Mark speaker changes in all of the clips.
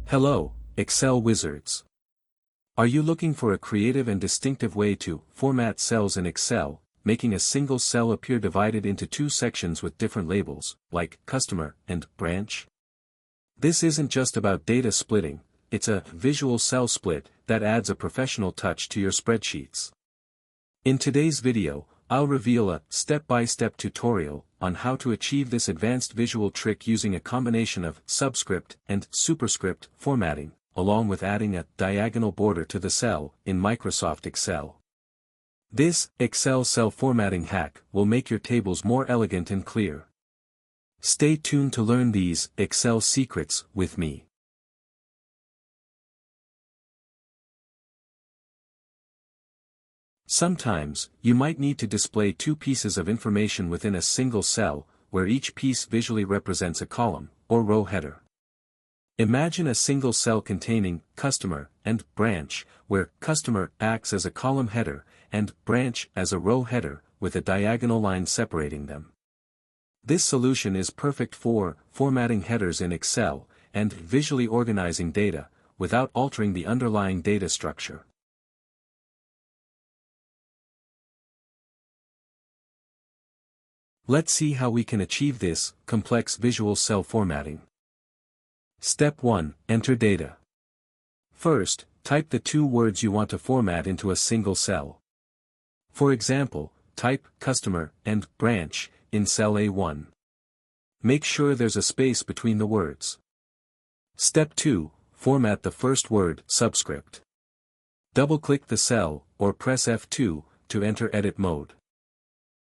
Speaker 1: Hello, Excel wizards. Are you looking for a creative and distinctive way to format cells in Excel, making a single cell appear divided into two sections with different labels, like customer and branch? This isn't just about data splitting, it's a visual cell split that adds a professional touch to your spreadsheets. In today's video, I'll reveal a step-by-step tutorial on how to achieve this advanced visual trick using a combination of Subscript and Superscript formatting, along with adding a diagonal border to the cell in Microsoft Excel. This Excel cell formatting hack will make your tables more elegant and clear. Stay tuned to learn these Excel secrets with me. Sometimes, you might need to display two pieces of information within a single cell, where each piece visually represents a column, or row header. Imagine a single cell containing customer and branch, where customer acts as a column header, and branch as a row header, with a diagonal line separating them. This solution is perfect for formatting headers in Excel, and visually organizing data, without altering the underlying data structure. Let's see how we can achieve this complex visual cell formatting. Step 1. Enter data. First, type the two words you want to format into a single cell. For example, type customer and branch in cell A1. Make sure there's a space between the words. Step 2. Format the first word subscript. Double-click the cell, or press F2, to enter edit mode.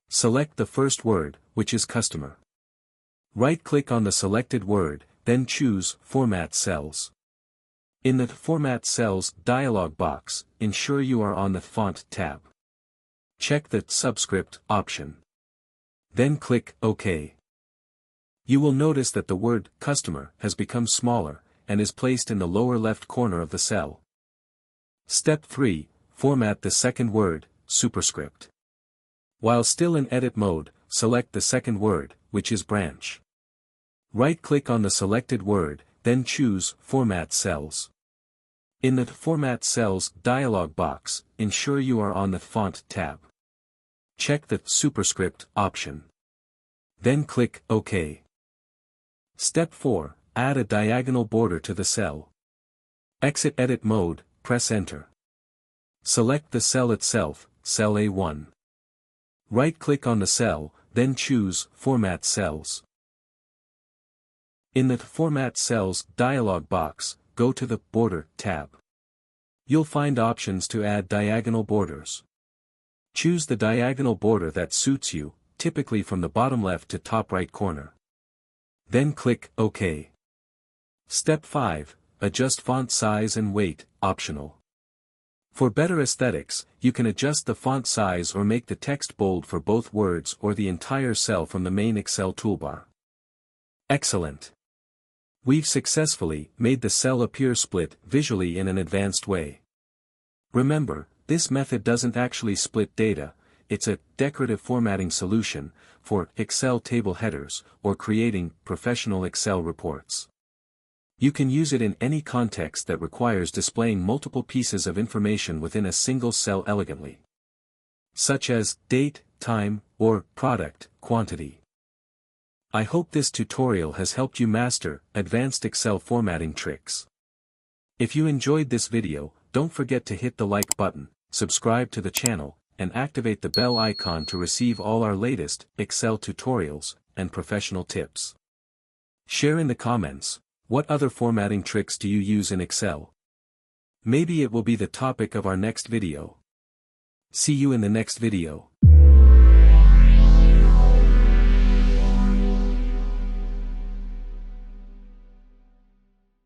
Speaker 1: Select the first word, which is customer. Right-click on the selected word, then choose Format Cells. In the Format Cells dialog box, ensure you are on the Font tab. Check the Subscript option. Then click OK. You will notice that the word customer has become smaller, and is placed in the lower left corner of the cell. Step 3. Format the second word, Superscript. While still in edit mode, select the second word, which is branch. Right-click on the selected word, then choose Format Cells. In the Format Cells dialog box, ensure you are on the Font tab. Check the Superscript option. Then click OK. Step 4. Add a diagonal border to the cell. Exit edit mode, press Enter. Select the cell itself, cell A1. Right-click on the cell, then choose Format Cells. In the Format Cells dialog box, go to the Border tab. You'll find options to add diagonal borders. Choose the diagonal border that suits you, typically from the bottom left to top right corner. Then click OK. Step 5. Adjust font size and weight, optional. For better aesthetics, you can adjust the font size or make the text bold for both words or the entire cell from the main Excel toolbar. Excellent! We've successfully made the cell appear split visually in an advanced way. Remember, this method doesn't actually split data, it's a decorative formatting solution for Excel table headers or creating professional Excel reports. You can use it in any context that requires displaying multiple pieces of information within a single cell elegantly, such as date, time, or product quantity. I hope this tutorial has helped you master advanced Excel formatting tricks. If you enjoyed this video, don't forget to hit the like button, subscribe to the channel, and activate the bell icon to receive all our latest Excel tutorials and professional tips. Share in the comments, what other formatting tricks do you use in Excel? Maybe it will be the topic of our next video. See you in the next video.